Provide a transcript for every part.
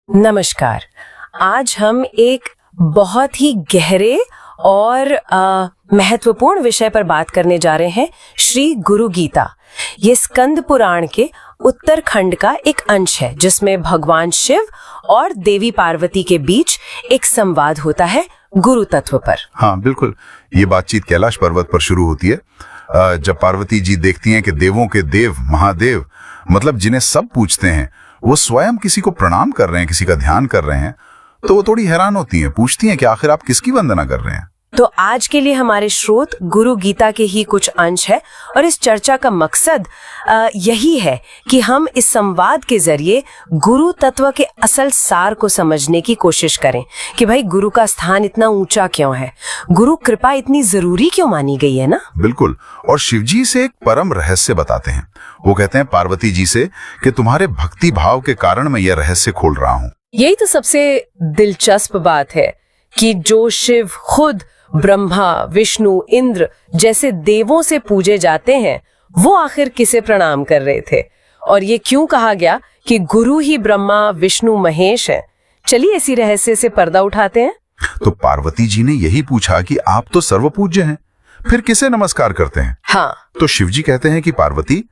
नमस्कार। आज हम एक बहुत ही गहरे और महत्वपूर्ण विषय पर बात करने जा रहे हैं, श्री गुरु गीता। ये स्कंद पुराण के उत्तरखंड का एक अंश है जिसमें भगवान शिव और देवी पार्वती के बीच एक संवाद होता है गुरु तत्व पर। हाँ बिल्कुल, ये बातचीत कैलाश पर्वत पर शुरू होती है जब पार्वती जी देखती हैं कि देवों के देव महादेव, मतलब जिन्हें सब पूछते हैं, वो स्वयं किसी को प्रणाम कर रहे हैं, किसी का ध्यान कर रहे हैं। तो वो थोड़ी हैरान होती हैं, पूछती हैं कि आखिर आप किसकी वंदना कर रहे हैं। तो आज के लिए हमारे स्रोत गुरु गीता के ही कुछ अंश है और इस चर्चा का मकसद यही है कि हम इस संवाद के जरिए गुरु तत्व के असल सार को समझने की कोशिश करें कि भाई गुरु का स्थान इतना ऊंचा क्यों है, गुरु कृपा इतनी जरूरी क्यों मानी गई है ना। बिल्कुल। और शिवजी से एक परम रहस्य बताते हैं। वो कहते हैं पार्वती जी से कि तुम्हारे भक्ति भाव के कारण मैं यह रहस्य खोल रहा हूँ। यही तो सबसे दिलचस्प बात है कि जो शिव खुद ब्रह्मा, विष्णु, इंद्र जैसे देवों से पूजे जाते हैं, वो आखिर किसे प्रणाम कर रहे थे, और ये क्यों कहा गया कि गुरु ही ब्रह्मा, विष्णु, महेश है। चलिए इसी रहस्य से पर्दा उठाते हैं। तो पार्वती जी ने यही पूछा कि आप तो सर्वपूज्य हैं, फिर किसे नमस्कार करते हैं। हाँ। तो शिवजी कहते हैं कि पार्वती,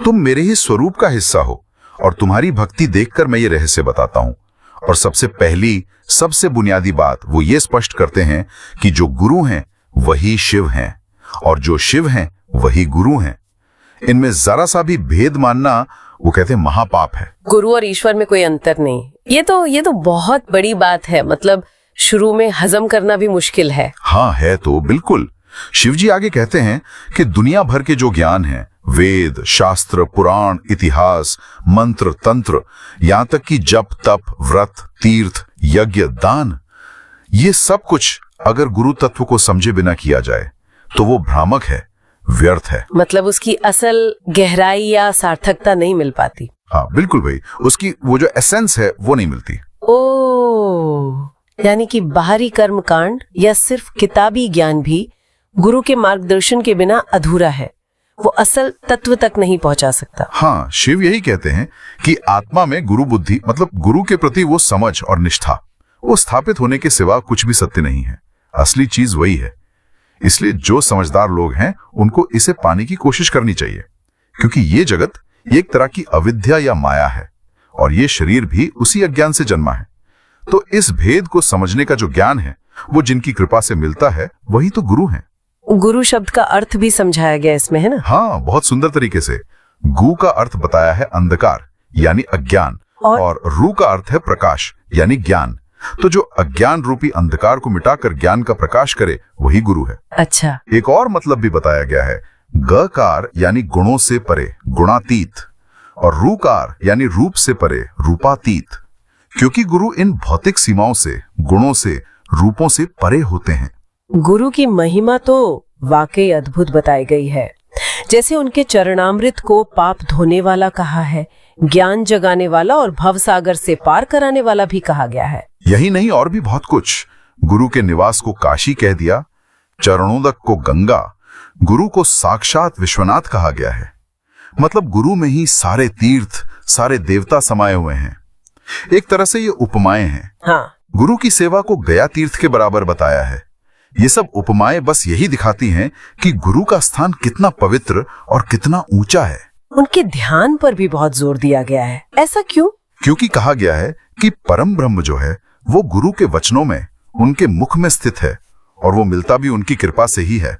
तुम मेरे ही स्वरूप का हिस्सा हो और तुम्हारी भक्ति देखकर मैं ये रहस्य बताता हूँ। और सबसे पहली, सबसे बुनियादी बात वो ये स्पष्ट करते हैं कि जो गुरु हैं वही शिव हैं और जो शिव हैं वही गुरु हैं। इनमें जरा सा भी भेद मानना, वो कहते हैं, महापाप है। गुरु और ईश्वर में कोई अंतर नहीं। ये तो बहुत बड़ी बात है, मतलब शुरू में हजम करना भी मुश्किल है। हाँ है तो बिल्कुल। शिवजी आगे कहते हैं कि दुनिया भर के जो ज्ञान है, वेद, शास्त्र, पुराण, इतिहास, मंत्र, तंत्र, यहाँ तक कि जप, तप, व्रत, तीर्थ, यज्ञ, दान, ये सब कुछ अगर गुरु तत्व को समझे बिना किया जाए तो वो भ्रामक है, व्यर्थ है। मतलब उसकी असल गहराई या सार्थकता नहीं मिल पाती। हाँ बिल्कुल भाई, उसकी वो जो एसेंस है वो नहीं मिलती। यानी कि बाहरी कर्म कांड या सिर्फ किताबी ज्ञान भी गुरु के मार्गदर्शन के बिना अधूरा है, वो असल तत्व तक नहीं पहुंचा सकता। हाँ, शिव यही कहते हैं कि आत्मा में गुरु बुद्धि, मतलब गुरु के प्रति वो समझ और निष्ठा, वो स्थापित होने के सिवा कुछ भी सत्य नहीं है। असली चीज वही है। इसलिए जो समझदार लोग हैं उनको इसे पाने की कोशिश करनी चाहिए, क्योंकि ये जगत एक तरह की अविद्या या माया है और ये शरीर भी उसी अज्ञान से जन्मा है। तो इस भेद को समझने का जो ज्ञान है वो जिनकी कृपा से मिलता है वही तो गुरु हैं। गुरु शब्द का अर्थ भी समझाया गया इसमें, है ना। हाँ, बहुत सुंदर तरीके से। गु का अर्थ बताया है अंधकार यानी अज्ञान, और रू का अर्थ है प्रकाश यानी ज्ञान। तो जो अज्ञान रूपी अंधकार को मिटाकर ज्ञान का प्रकाश करे वही गुरु है। अच्छा। एक और मतलब भी बताया गया है, गकार यानी गुणों से परे, गुणातीत, और रूकार यानी रूप से परे, रूपातीत, क्योंकि गुरु इन भौतिक सीमाओं से, गुणों से, रूपों से परे होते हैं। गुरु की महिमा तो वाकई अद्भुत बताई गई है। जैसे उनके चरणामृत को पाप धोने वाला कहा है, ज्ञान जगाने वाला और भवसागर से पार कराने वाला भी कहा गया है। यही नहीं, और भी बहुत कुछ। गुरु के निवास को काशी कह दिया, चरणोदक को गंगा, गुरु को साक्षात विश्वनाथ कहा गया है। मतलब गुरु में ही सारे तीर्थ, सारे देवता समाये हुए हैं। एक तरह से ये उपमाएं हैं। हाँ। गुरु की सेवा को गया तीर्थ के बराबर बताया है। ये सब उपमाएं बस यही दिखाती हैं कि गुरु का स्थान कितना पवित्र और कितना ऊंचा है। उनके ध्यान पर भी बहुत जोर दिया गया है। ऐसा क्यों? क्योंकि कहा गया है कि परम ब्रह्म जो है वो गुरु के वचनों में, उनके मुख में स्थित है, और वो मिलता भी उनकी कृपा से ही है।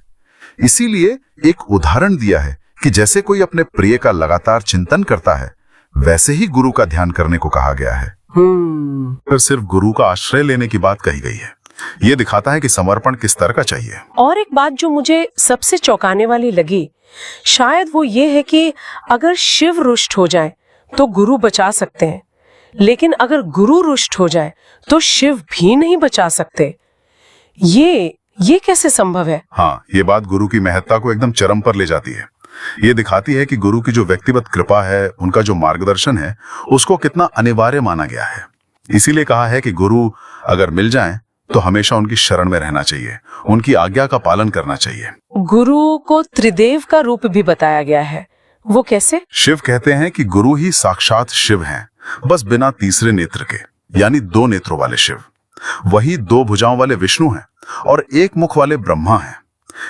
इसीलिए एक उदाहरण दिया है कि जैसे कोई अपने प्रिय का लगातार चिंतन करता है, वैसे ही गुरु का ध्यान करने को कहा गया है। फिर सिर्फ गुरु का आश्रय लेने की बात कही गई है। ये दिखाता है कि समर्पण किस तरह का चाहिए। और एक बात जो मुझे सबसे चौंकाने वाली लगी, शायद वो ये है कि अगर शिव रुष्ट हो जाए तो गुरु बचा सकते हैं, लेकिन अगर गुरु रुष्ट हो जाए तो शिव भी नहीं बचा सकते। ये कैसे संभव है? हाँ, ये बात गुरु की महत्ता को एकदम चरम पर ले जाती है। ये दिखाती है कि गुरु की जो व्यक्तिगत कृपा है, उनका जो मार्गदर्शन है, उसको कितना अनिवार्य माना गया है। इसीलिए कहा है कि गुरु अगर मिल जाएं तो हमेशा उनकी शरण में रहना चाहिए, उनकी आज्ञा का पालन करना चाहिए। गुरु को त्रिदेव का रूप भी बताया गया है, वो कैसे? शिव कहते हैं कि गुरु ही साक्षात शिव हैं, बस बिना तीसरे नेत्र के। यानी 2 नेत्रों वाले शिव, वही 2 भुजाओं वाले विष्णु हैं और 1 मुख वाले ब्रह्मा हैं।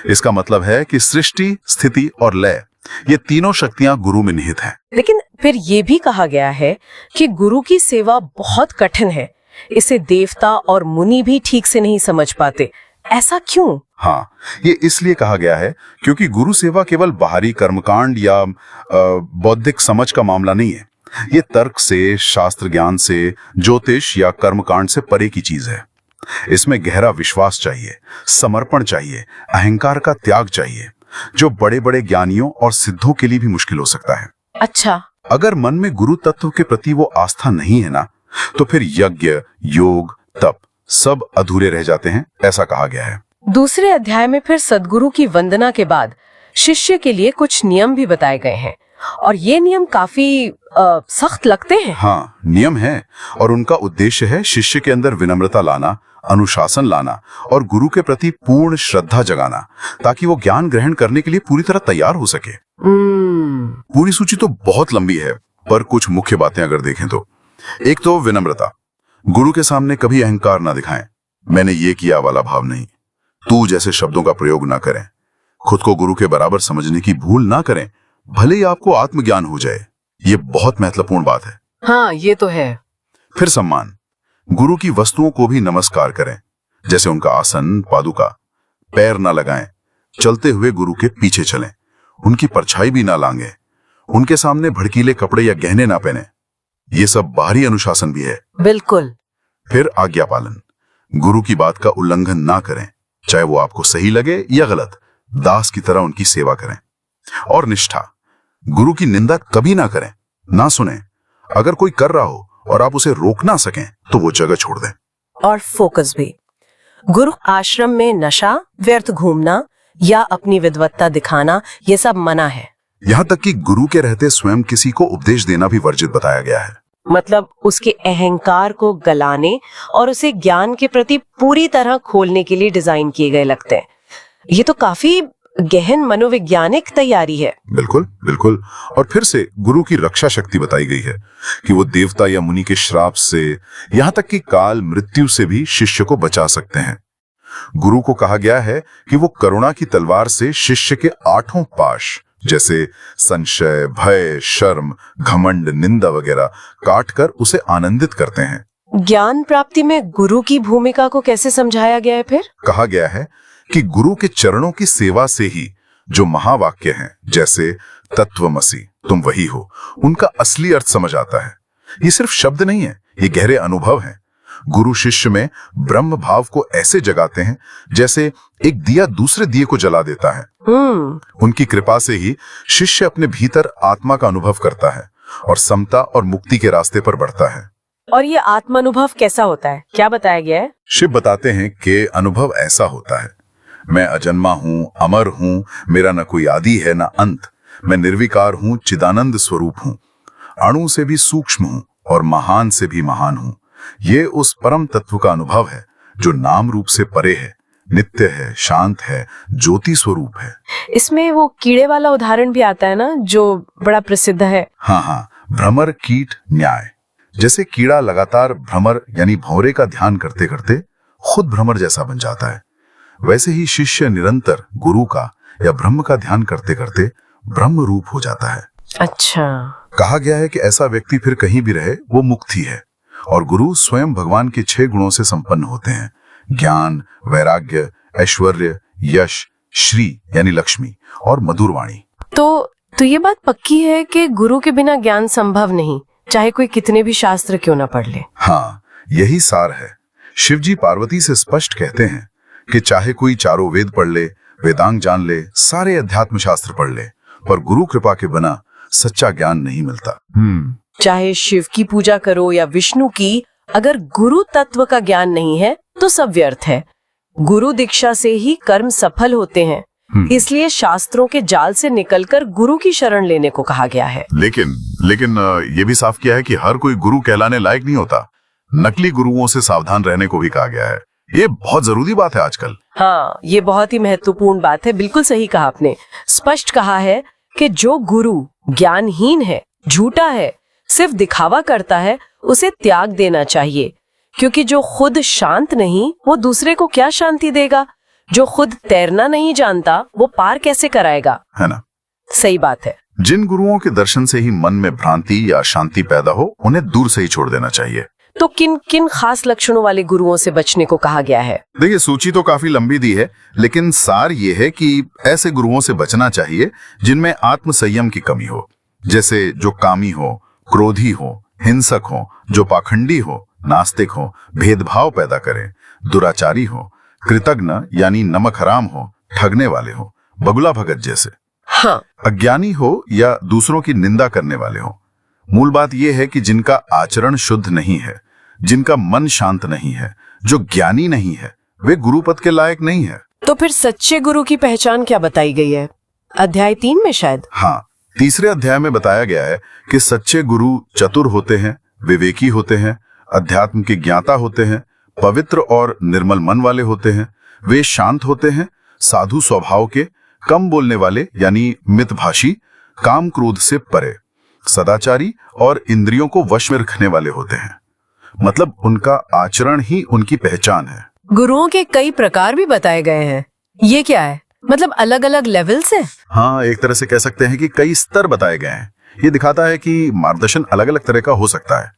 इसका मतलब है कि सृष्टि, स्थिति और लय, ये तीनों शक्तियां गुरु में निहित हैं। लेकिन फिर ये भी कहा गया है कि गुरु की सेवा बहुत कठिन है, इसे देवता और मुनि भी ठीक से नहीं समझ पाते। ऐसा क्यों? हाँ, ये इसलिए कहा गया है क्योंकि गुरु सेवा केवल बाहरी कर्मकांड या बौद्धिक समझ का मामला नहीं है। ये तर्क से, शास्त्र ज्ञान से, ज्योतिष या कर्मकांड से परे की चीज है। इसमें गहरा विश्वास चाहिए, समर्पण चाहिए, अहंकार का त्याग चाहिए, जो बड़े बड़े ज्ञानियों और सिद्धों के लिए भी मुश्किल हो सकता है। अच्छा। अगर मन में गुरु तत्व के प्रति वो आस्था नहीं है ना, तो फिर यज्ञ, योग, तप सब अधूरे रह जाते हैं, ऐसा कहा गया है। दूसरे अध्याय में फिर सद्गुरु की वंदना के बाद शिष्य के लिए कुछ नियम भी बताए गए हैं, और ये नियम काफी सख्त लगते हैं। हाँ, नियम है, और उनका उद्देश्य है शिष्य के अंदर विनम्रता लाना, अनुशासन लाना और गुरु के प्रति पूर्ण श्रद्धा जगाना, ताकि वो ज्ञान ग्रहण करने के लिए पूरी तरह तैयार हो सके। पूरी सूची तो बहुत लंबी है, पर कुछ मुख्य बातें अगर देखें तो, एक तो विनम्रता। गुरु के सामने कभी अहंकार ना दिखाएं, मैंने ये किया वाला भाव नहीं, तू जैसे शब्दों का प्रयोग ना करें, खुद को गुरु के बराबर समझने की भूल ना करें, भले ही आपको आत्मज्ञान हो जाए। ये बहुत महत्वपूर्ण बात है। हाँ, ये तो है। फिर सम्मान, गुरु की वस्तुओं को भी नमस्कार करें, जैसे उनका आसन, पादुका। पैर ना लगाएं, चलते हुए गुरु के पीछे चलें, उनकी परछाई भी ना लांघें, उनके सामने भड़कीले कपड़े या गहने ना पहने। ये सब बाहरी अनुशासन भी है। बिल्कुल। फिर आज्ञा पालन, गुरु की बात का उल्लंघन ना करें, चाहे वो आपको सही लगे या गलत, दास की तरह उनकी सेवा करें। और निष्ठा, गुरु की निंदा कभी ना करें, ना सुने। अगर कोई कर रहा हो और आप उसे रोक ना सकें तो वो जगह छोड़ दें। और फोकस भी, गुरु आश्रम में नशा, व्यर्थ घूमना या अपनी विद्वत्ता दिखाना, ये सब मना है। यहाँ तक कि गुरु के रहते स्वयं किसी को उपदेश देना भी वर्जित बताया गया है। मतलब उसके अहंकार को गलाने और उसे ज्ञान के प्रति पूरी तरह खोलने के लिए डिजाइन किए गए लगते हैं। ये तो काफी गहन मनोवैज्ञानिक तैयारी है। बिल्कुल बिल्कुल। और फिर से गुरु की रक्षा शक्ति बताई गई है कि वो देवता या मुनि के श्राप से, यहाँ तक कि काल, मृत्यु से भी शिष्य को बचा सकते हैं। गुरु को कहा गया है कि वो करुणा की तलवार से शिष्य के 8 पाश, जैसे संशय, भय, शर्म, घमंड, निंदा वगैरह, काट कर उसे आनंदित करते हैं। ज्ञान प्राप्ति में गुरु की भूमिका को कैसे समझाया गया है? फिर कहा गया है कि गुरु के चरणों की सेवा से ही जो महावाक्य हैं, जैसे तत्वमसि, तुम वही हो, उनका असली अर्थ समझ आता है। ये सिर्फ शब्द नहीं है, ये गहरे अनुभव हैं। गुरु शिष्य में ब्रह्म भाव को ऐसे जगाते हैं जैसे एक दिया दूसरे दिए को जला देता है। उनकी कृपा से ही शिष्य अपने भीतर आत्मा का अनुभव करता है और समता और मुक्ति के रास्ते पर बढ़ता है। और ये आत्मा अनुभव कैसा होता है, क्या बताया गया है? शिव बताते हैं कि अनुभव ऐसा होता है, मैं अजन्मा हूँ, अमर हूँ, मेरा न कोई आदि है न अंत, मैं निर्विकार हूँ, चिदानंद स्वरूप हूँ, अणु से भी सूक्ष्म हूँ और महान से भी महान हूँ। ये उस परम तत्व का अनुभव है जो नाम रूप से परे है, नित्य है, शांत है, ज्योति स्वरूप है। इसमें वो कीड़े वाला उदाहरण भी आता है ना, जो बड़ा प्रसिद्ध है। हाँ, भ्रमर कीट न्याय। जैसे कीड़ा लगातार भ्रमर यानी भौरे का ध्यान करते करते खुद भ्रमर जैसा बन जाता है, वैसे ही शिष्य निरंतर गुरु का या ब्रह्म का ध्यान करते करते ब्रह्म रूप हो जाता है। अच्छा। कहा गया है कि ऐसा व्यक्ति फिर कहीं भी रहे वो मुक्त ही है, और गुरु स्वयं भगवान के 6 गुणों से संपन्न होते हैं, ज्ञान, वैराग्य, ऐश्वर्य, यश, श्री यानी लक्ष्मी और मधुर वाणी। तो ये बात पक्की है कि गुरु के बिना ज्ञान संभव नहीं, चाहे कोई कितने भी शास्त्र क्यों ना पढ़ ले। हाँ, यही सार है। शिवजी पार्वती से स्पष्ट कहते हैं कि चाहे कोई चारों वेद पढ़ ले, वेदांग जान ले, सारे अध्यात्म शास्त्र पढ़ ले, पर गुरु कृपा के बिना सच्चा ज्ञान नहीं मिलता। चाहे शिव की पूजा करो या विष्णु की, अगर गुरु तत्व का ज्ञान नहीं है तो सब व्यर्थ है। गुरु दीक्षा से ही कर्म सफल होते हैं, इसलिए शास्त्रों के जाल से निकलकर गुरु की शरण लेने को कहा गया है। लेकिन ये भी साफ किया है कि हर कोई गुरु कहलाने लायक नहीं होता। नकली गुरुओं से सावधान रहने को भी कहा गया है। ये बहुत जरूरी बात है आजकल। हाँ, ये बहुत ही महत्वपूर्ण बात है, बिल्कुल सही कहा आपने। स्पष्ट कहा है कि जो गुरु ज्ञानहीन है, झूठा है, सिर्फ दिखावा करता है उसे त्याग देना चाहिए, क्योंकि जो खुद शांत नहीं वो दूसरे को क्या शांति देगा। जो खुद तैरना नहीं जानता वो पार कैसे कराएगा, है ना? सही बात है। जिन गुरुओं के दर्शन से ही मन में भ्रांति या शांति पैदा हो उन्हें दूर से ही छोड़ देना चाहिए। तो किन किन खास लक्षणों वाले गुरुओं से बचने को कहा गया है? देखिए, सूची तो काफी लंबी दी है, लेकिन सार ये है कि ऐसे गुरुओं से बचना चाहिए जिनमें आत्म संयम की कमी हो, जैसे जो कामी हो, क्रोधी हो, हिंसक हो, जो पाखंडी हो, नास्तिक हो, भेदभाव पैदा करें, दुराचारी हो, कृतज्ञ यानी नमक हराम हो, ठगने वाले हो, बगुला भगत जैसे, हाँ, अज्ञानी हो या दूसरों की निंदा करने वाले हो। मूल बात यह है कि जिनका आचरण शुद्ध नहीं है, जिनका मन शांत नहीं है, जो ज्ञानी नहीं है, वे गुरु पद के लायक नहीं है। तो फिर सच्चे गुरु की पहचान क्या बताई गई है? अध्याय 3 में शायद। हाँ, तीसरे अध्याय में बताया गया है कि सच्चे गुरु चतुर होते हैं, विवेकी होते हैं, अध्यात्म के ज्ञाता होते हैं, पवित्र और निर्मल मन वाले होते हैं, वे शांत होते हैं, साधु स्वभाव के, कम बोलने वाले यानी मितभाषी, काम क्रोध से परे, सदाचारी और इंद्रियों को वश में रखने वाले होते हैं। मतलब उनका आचरण ही उनकी पहचान है। गुरुओं के कई प्रकार भी बताए गए हैं, ये क्या है? मतलब अलग अलग लेवल से? हाँ, एक तरह से कह सकते हैं कि कई स्तर बताए गए हैं। ये दिखाता है कि मार्गदर्शन अलग अलग तरह का हो सकता है।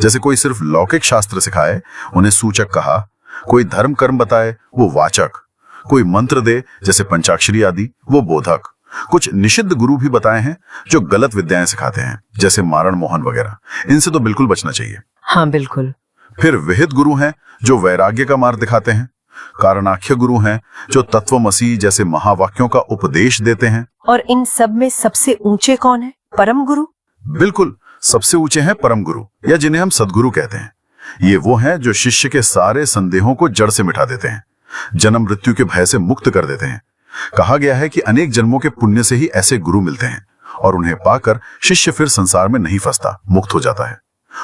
जैसे कोई सिर्फ लौकिक शास्त्र सिखाए, उन्हें सूचक कहा, कोई धर्म कर्म बताए, वो वाचक, कोई मंत्र दे जैसे पंचाक्षरी आदि, वो बोधक। कुछ निषिद्ध गुरु भी बताए हैं जो गलत विद्याएं सिखाते हैं, जैसे मारण मोहन वगैरह। इनसे तो बिल्कुल बचना चाहिए। हाँ बिल्कुल। फिर विहित गुरु हैं जो वैराग्य का मार्ग दिखाते हैं। कारणाख्य गुरु हैं जो तत्वमसी जैसे महावाक्यों का उपदेश देते हैं। और इन सब में सबसे ऊंचे कौन है? परम गुरु। बिल्कुल, सबसे ऊंचे हैं परम गुरु, या जिन्हें हम सद्गुरु कहते हैं। ये वो हैं जो शिष्य के सारे संदेहों को जड़ से मिटा देते हैं, जन्म मृत्यु के भय से मुक्त कर देते हैं। कहा गया है कि अनेक जन्मों के पुण्य से ही ऐसे गुरु मिलते हैं, और उन्हें पाकर शिष्य फिर संसार में नहीं फंसता, मुक्त हो जाता है।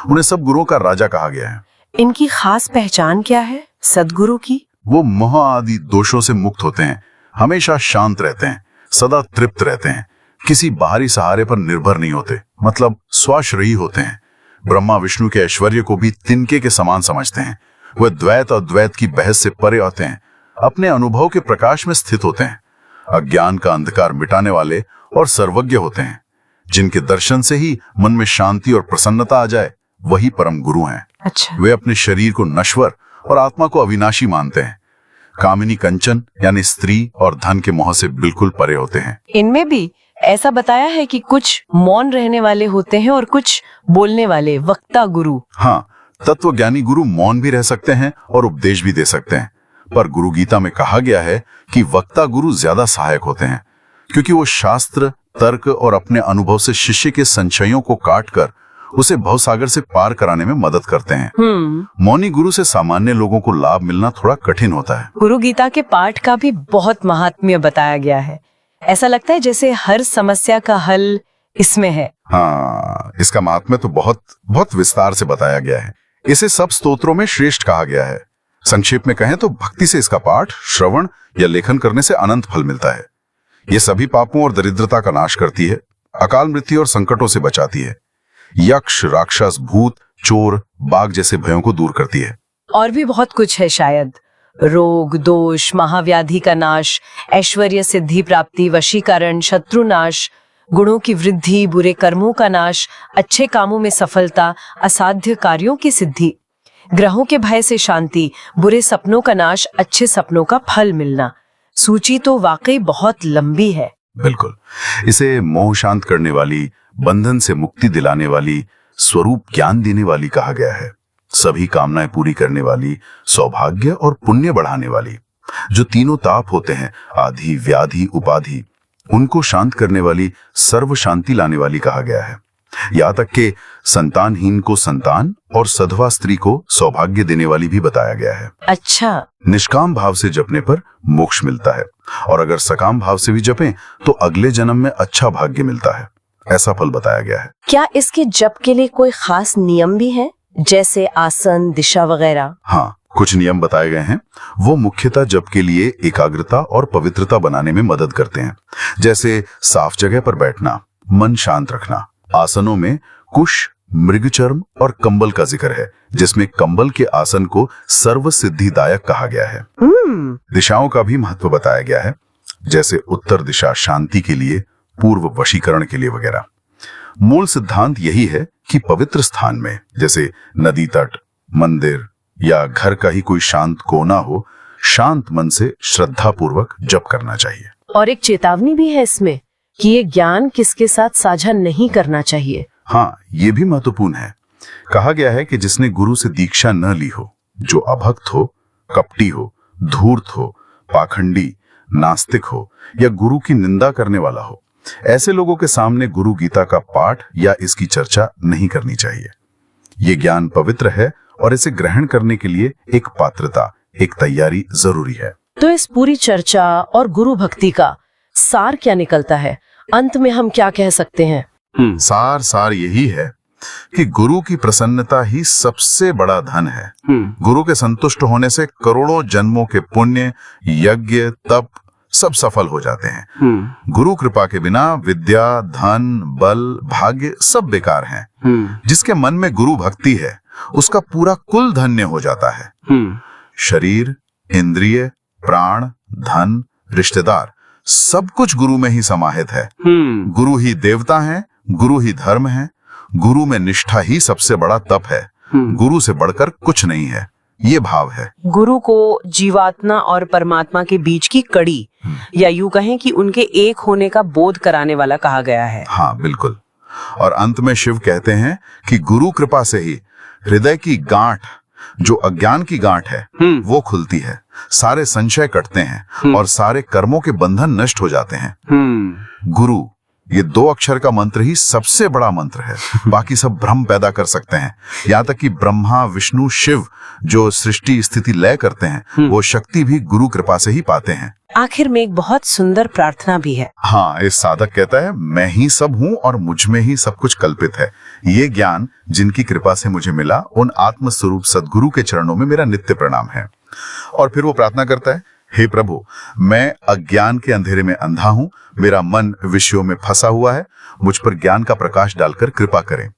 उन्हें सब गुरुओं का राजा कहा गया है। इनकी खास पहचान क्या है सद्गुरु की? वो मोह आदि दोषों से मुक्त होते हैं, हमेशा शांत रहते हैं, सदा तृप्त रहते हैं, किसी बाहरी सहारे पर निर्भर नहीं होते, मतलब स्वाश्रयी होते हैं। ब्रह्मा विष्णु के ऐश्वर्य को भी तिनके के समान समझते हैं। वह द्वैत और द्वैत की बहस से परे होते हैं, अपने अनुभव के प्रकाश में स्थित होते हैं, अज्ञान का अंधकार मिटाने वाले और सर्वज्ञ होते हैं। जिनके दर्शन से ही मन में शांति और प्रसन्नता आ जाए, वही परम गुरु हैं। अच्छा। वे अपने शरीर को नश्वर और आत्मा को अविनाशी मानते हैं। कामिनी कंचन यानी स्त्री और धन के मोह से बिल्कुल परे होते हैं। इनमें भी ऐसा बताया है कि कुछ मौन रहने वाले होते हैं और कुछ बोलने वाले, वक्ता गुरु। हाँ, तत्वज्ञानी गुरु मौन भी रह सकते हैं और उपदेश भी दे सकते हैं, पर गुरु गीता में कहा गया है कि वक्ता गुरु ज्यादा सहायक होते हैं, क्योंकि वो शास्त्र, तर्क और अपने अनुभव से शिष्य के संशयों को काटकर उसे भवसागर से पार कराने में मदद करते हैं। मौनी गुरु से सामान्य लोगों को लाभ मिलना थोड़ा कठिन होता है। गुरु गीता के पाठ का भी बहुत महात्म्य बताया गया है। ऐसा लगता है जैसे हर समस्या का हल इसमें है। हाँ, इसका महात्म्य तो बहुत बहुत विस्तार से बताया गया है। इसे सब स्तोत्रों में श्रेष्ठ कहा गया है। संक्षेप में कहें तो भक्ति से इसका पाठ, श्रवण या लेखन करने से अनंत फल मिलता है। ये सभी पापों और दरिद्रता का नाश करती है, अकाल मृत्यु और संकटों से बचाती है, यक्ष, राक्षस, भूत, चोर, बाघ जैसे भयों को दूर करती है। और भी बहुत कुछ है शायद। रोग, दोष, महाव्याधि का नाश, ऐश्वर्य सिद्धि प्राप्ति, वशीकरण, शत्रु नाश, गुणों की वृद्धि, बुरे कर्मों का नाश, अच्छे कामों में सफलता, असाध्य कार्यों की सिद्धि, ग्रहों के भय से शांति, बुरे सपनों का नाश, अच्छे सपनों का फल मिलना। सूची तो वाकई बहुत लंबी है। बिल्कुल, इसे मोह शांत करने वाली, बंधन से मुक्ति दिलाने वाली, स्वरूप ज्ञान देने वाली कहा गया है, सभी कामनाएं पूरी करने वाली, सौभाग्य और पुण्य बढ़ाने वाली, जो तीनों ताप होते हैं, आधि, व्याधि, उपाधि, उनको शांत करने वाली, सर्व शांति लाने वाली कहा गया है। यहाँ तक के संतानहीन को संतान और सधवा स्त्री को सौभाग्य देने वाली भी बताया गया है। अच्छा। निष्काम भाव से जपने पर मोक्ष मिलता है, और अगर सकाम भाव से भी जपें तो अगले जन्म में अच्छा भाग्य मिलता है, ऐसा फल बताया गया है। क्या इसके जप के लिए कोई खास नियम भी है, जैसे आसन, दिशा वगैरह? हाँ, कुछ नियम बताए गए हैं। वो मुख्यतः जप के लिए एकाग्रता और पवित्रता बनाने में मदद करते हैं, जैसे साफ जगह पर बैठना, मन शांत रखना, आसनों में कुश मृगचर्म और कंबल का जिक्र है, जिसमें कंबल के आसन को सर्व सिद्धिदायक कहा गया है। दिशाओं का भी महत्व बताया गया है, जैसे उत्तर दिशा शांति के लिए, पूर्व वशीकरण के लिए वगैरह। मूल सिद्धांत यही है कि पवित्र स्थान में, जैसे नदी तट, मंदिर या घर का ही कोई शांत कोना हो, शांत मन से श्रद्धा पूर्वक जप करना चाहिए। और एक चेतावनी भी है इसमें कि ये ज्ञान किसके साथ साझा नहीं करना चाहिए। हाँ, ये भी महत्वपूर्ण है। कहा गया है कि जिसने गुरु से दीक्षा न ली हो, जो अभक्त हो, कपटी हो, धूर्त हो, पाखंडी, नास्तिक हो या गुरु की निंदा करने वाला हो, ऐसे लोगों के सामने गुरु गीता का पाठ या इसकी चर्चा नहीं करनी चाहिए। ये ज्ञान पवित्र है और इसे ग्रहण करने के लिए एक पात्रता, एक तैयारी जरूरी है। तो इस पूरी चर्चा और गुरु भक्ति का सार क्या निकलता है? अंत में हम क्या कह सकते हैं? सार यही है कि गुरु की प्रसन्नता ही सबसे बड़ा धन है। गुरु के संतुष्ट होने से करोड़ों जन्मों के पुण्य, यज्ञ, तप सब सफल हो जाते हैं। गुरु कृपा के बिना विद्या, धन, बल, भाग्य सब बेकार हैं। जिसके मन में गुरु भक्ति है, उसका पूरा कुल धन्य हो जाता है। शरीर, इंद्रिय, प्राण, धन, रिश्तेदार सब कुछ गुरु में ही समाहित है। गुरु ही देवता है, गुरु ही धर्म है, गुरु में निष्ठा ही सबसे बड़ा तप है। गुरु से बढ़कर कुछ नहीं है, ये भाव है। गुरु को जीवात्मा और परमात्मा के बीच की कड़ी, या यूं कहें कि उनके एक होने का बोध कराने वाला कहा गया है। हाँ, बिल्कुल। और अंत में शिव कहते हैं कि गुरु कृपा से ही हृदय की गांठ, जो अज्ञान की गांठ है, वो खुलती है, सारे संशय कटते हैं और सारे कर्मों के बंधन नष्ट हो जाते हैं। गुरु, ये 2 अक्षर का मंत्र ही सबसे बड़ा मंत्र है। बाकी सब भ्रम पैदा कर सकते हैं। यहाँ तक कि ब्रह्मा, विष्णु, शिव जो सृष्टि स्थिति लय करते हैं, वो शक्ति भी गुरु कृपा से ही पाते हैं। आखिर में एक बहुत सुंदर प्रार्थना भी है। हाँ, इस साधक कहता है, मैं ही सब हूँ और मुझ में ही सब कुछ कल्पित है। ये ज्ञान जिनकी कृपा से मुझे मिला, उन आत्म स्वरूप सदगुरु के चरणों में मेरा नित्य प्रणाम है। और फिर वो प्रार्थना करता है, हे प्रभु, मैं अज्ञान के अंधेरे में अंधा हूँ, मेरा मन विषयों में फंसा हुआ है, मुझ पर ज्ञान का प्रकाश डालकर कृपा करें।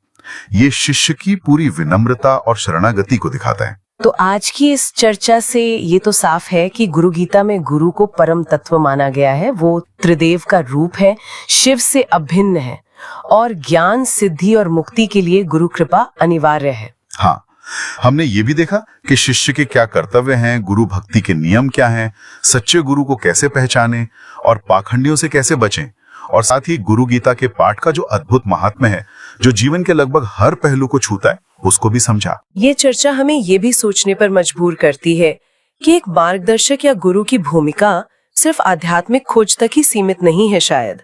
ये शिष्य की पूरी विनम्रता और शरणागति को दिखाता है। तो आज की इस चर्चा से ये तो साफ है कि गुरु गीता में गुरु को परम तत्व माना गया है। वो त्रिदेव का रूप है, शिव से अभिन्न है और ज्ञान, सिद्धि और मुक्ति के लिए गुरु कृपा अनिवार्य है। हाँ, हमने ये भी देखा कि शिष्य के क्या कर्तव्य हैं, गुरु भक्ति के नियम क्या हैं, सच्चे गुरु को कैसे पहचानें और पाखंडियों से कैसे बचें, और साथ ही गुरु गीता के पाठ का जो अद्भुत महात्म्य है, जो जीवन के लगभग हर पहलू को छूता है, उसको भी समझा। ये चर्चा हमें ये भी सोचने पर मजबूर करती है कि एक मार्गदर्शक या गुरु की भूमिका सिर्फ आध्यात्मिक खोज तक ही सीमित नहीं है। शायद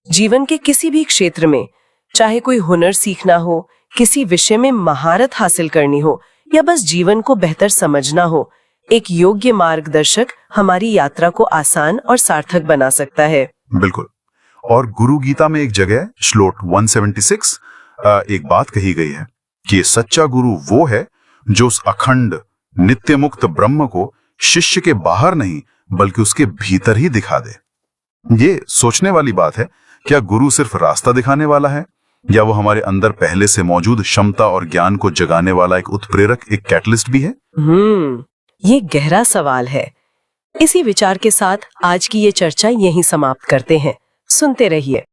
जीवन के किसी भी क्षेत्र में, चाहे कोई हुनर सीखना हो, किसी विषय में महारत हासिल करनी हो या बस जीवन को बेहतर समझना हो, एक योग्य मार्गदर्शक हमारी यात्रा को आसान और सार्थक बना सकता है। बिल्कुल। और गुरु गीता में एक जगह श्लोक 176 एक बात कही गई है कि सच्चा गुरु वो है जो उस अखंड नित्य मुक्त ब्रह्म को शिष्य के बाहर नहीं बल्कि उसके भीतर ही दिखा दे। ये सोचने वाली बात है, क्या गुरु सिर्फ रास्ता दिखाने वाला है या वो हमारे अंदर पहले से मौजूद क्षमता और ज्ञान को जगाने वाला एक उत्प्रेरक, एक कैटलिस्ट भी है? ये गहरा सवाल है। इसी विचार के साथ आज की ये चर्चा यहीं समाप्त करते हैं। सुनते रहिए।